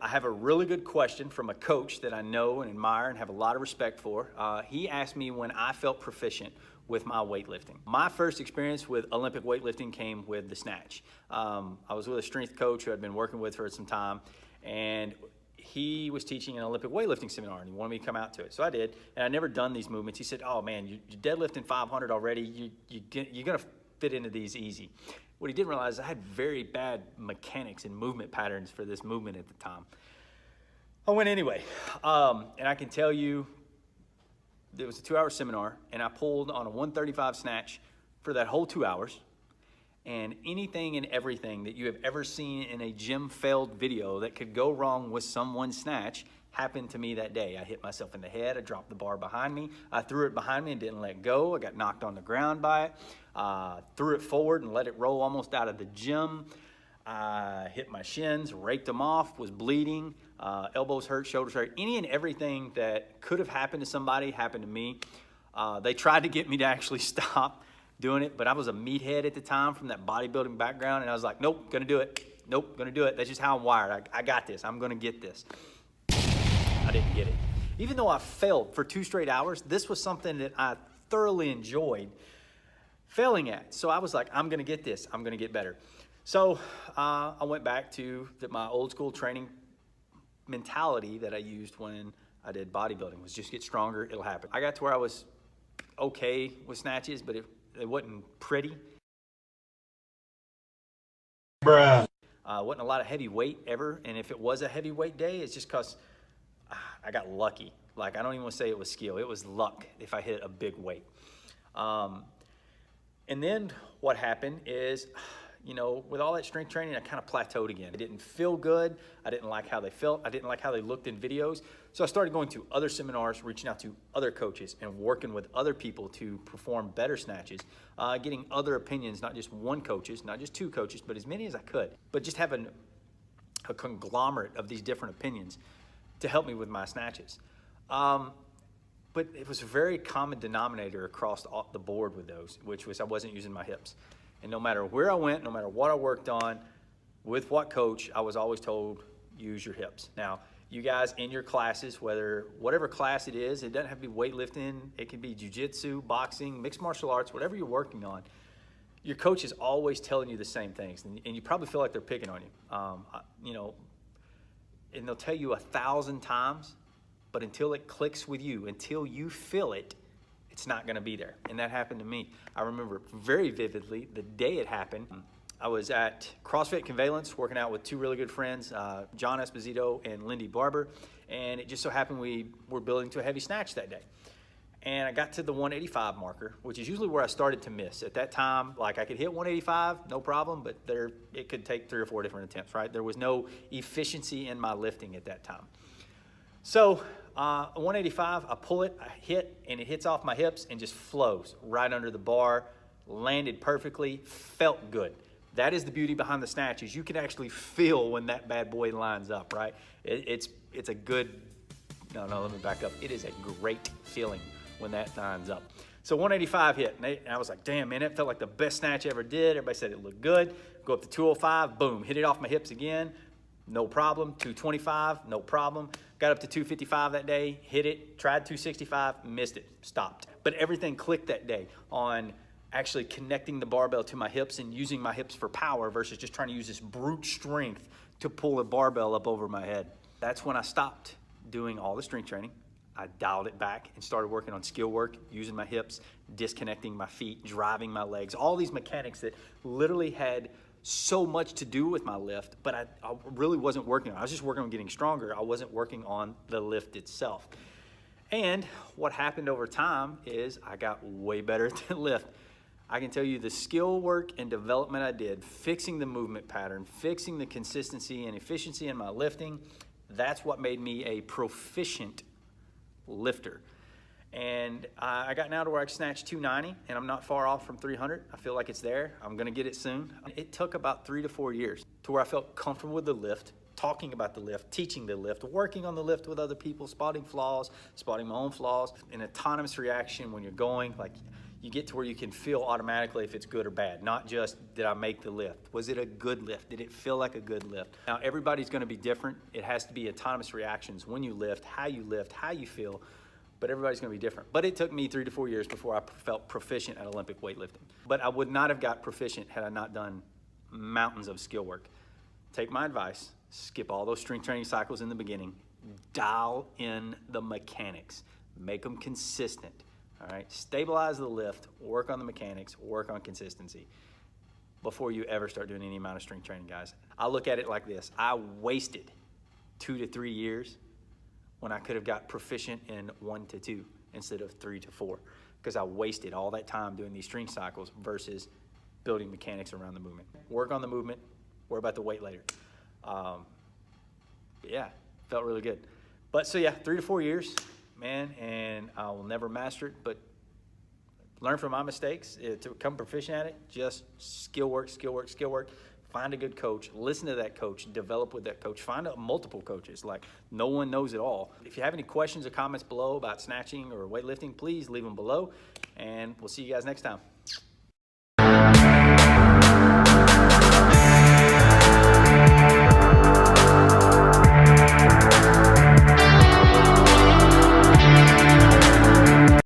I have a really good question from a coach that I know and admire and have a lot of respect for. He asked me when I felt proficient with my weightlifting. My first experience with Olympic weightlifting came with the snatch. I was with a strength coach who I'd been working with for some time, and he was teaching an Olympic weightlifting seminar, and he wanted me to come out to it. So I did, and I'd never done these movements. He said, oh man, you're deadlifting 500 already. You're gonna fit into these easy. What he didn't realize is I had very bad mechanics and movement patterns for this movement at the time. I went anyway, and I can tell you, it was a 2-hour seminar, and I pulled on a 135 snatch for that whole 2 hours. And anything and everything that you have ever seen in a gym failed video that could go wrong with someone's snatch happened to me that day. I hit myself in the head, I dropped the bar behind me, I threw it behind me and didn't let go. I got knocked on the ground by it, threw it forward and let it roll almost out of the gym. I hit my shins, raked them off, was bleeding, elbows hurt, shoulders hurt. Any and everything that could have happened to somebody happened to me. They tried to get me to actually stop doing it, but I was a meathead at the time from that bodybuilding background, and I was like, nope, gonna do it. Nope, gonna do it. That's just how I'm wired. I got this. I'm gonna get this. I didn't get it. Even though I failed for 2 straight hours, this was something that I thoroughly enjoyed failing at. So I was like, I'm gonna get this. I'm gonna get better. So I went back to my old school training mentality that I used when I did bodybuilding, was just get stronger, it'll happen. I got to where I was okay with snatches, but it wasn't pretty. Bruh. Wasn't a lot of heavy weight ever, and if it was a heavyweight day, it's just because I got lucky. Like, I don't even want to say it was skill, it was luck if I hit a big weight. And then what happened is, you know, with all that strength training, I kind of plateaued again. I didn't feel good. I didn't like how they felt. I didn't like how they looked in videos. So I started going to other seminars, reaching out to other coaches and working with other people to perform better snatches, getting other opinions, not just one coaches, not just 2 coaches, but as many as I could. But just having a conglomerate of these different opinions to help me with my snatches. But it was a very common denominator across the board with those, which was I wasn't using my hips. And no matter where I went, no matter what I worked on, with what coach, I was always told, use your hips. Now, you guys in your classes, whatever class it is, it doesn't have to be weightlifting, it can be jiu-jitsu, boxing, mixed martial arts, whatever you're working on, your coach is always telling you the same things, and you probably feel like they're picking on you. You know, and they'll tell you 1,000 times, but until it clicks with you, until you feel it, it's not gonna be there. And that happened to me. I remember very vividly the day it happened. I was at CrossFit Convalence working out with 2 really good friends, John Esposito and Lindy Barber. And it just so happened we were building to a heavy snatch that day. And I got to the 185 marker, which is usually where I started to miss. At that time, like I could hit 185, no problem, but it could take 3 or 4 different attempts, right? There was no efficiency in my lifting at that time. So 185, I pull it, I hit, and it hits off my hips and just flows right under the bar, landed perfectly, felt good. That is the beauty behind the snatch, is you can actually feel when that bad boy lines up, right? It's a good, no, let me back up. It is a great feeling when that lines up. So 185 hit, and I was like, damn, man, it felt like the best snatch I ever did. Everybody said it looked good. Go up to 205, boom, hit it off my hips again. No problem. 225, no problem. Got up to 255 that day, hit it, tried 265, missed it, stopped. But everything clicked that day on actually connecting the barbell to my hips and using my hips for power versus just trying to use this brute strength to pull a barbell up over my head. That's when I stopped doing all the strength training. I dialed it back and started working on skill work, using my hips, disconnecting my feet, driving my legs, all these mechanics that literally had so much to do with my lift, but I really wasn't working on it. I was just working on getting stronger. I wasn't working on the lift itself. And what happened over time is I got way better at the lift. I can tell you the skill work and development I did, fixing the movement pattern, fixing the consistency and efficiency in my lifting, that's what made me a proficient lifter. And I got now to where I can snatch 290, and I'm not far off from 300. I feel like it's there. I'm gonna get it soon. It took about 3 to 4 years to where I felt comfortable with the lift, talking about the lift, teaching the lift, working on the lift with other people, spotting flaws, spotting my own flaws, an autonomous reaction when you're going, like you get to where you can feel automatically if it's good or bad, not just did I make the lift? Was it a good lift? Did it feel like a good lift? Now, everybody's gonna be different. It has to be autonomous reactions when you lift, how you feel, but everybody's gonna be different. But it took me 3 to 4 years before I felt proficient at Olympic weightlifting. But I would not have got proficient had I not done mountains of skill work. Take my advice, skip all those strength training cycles in the beginning, dial in the mechanics, make them consistent. All right, stabilize the lift, work on the mechanics, work on consistency before you ever start doing any amount of strength training, guys. I look at it like this. I wasted 2 to 3 years when I could have got proficient in 1 to 2 instead of 3 to 4, because I wasted all that time doing these strength cycles versus building mechanics around the movement. Work on the movement, worry about the weight later. Yeah, felt really good. But so yeah, 3 to 4 years. Man, and I will never master it, but learn from my mistakes. To become proficient at it, just skill work, skill work, skill work. Find a good coach, listen to that coach, develop with that coach. Find out multiple coaches, like no one knows it all. If you have any questions or comments below about snatching or weightlifting, please leave them below, and we'll see you guys next time.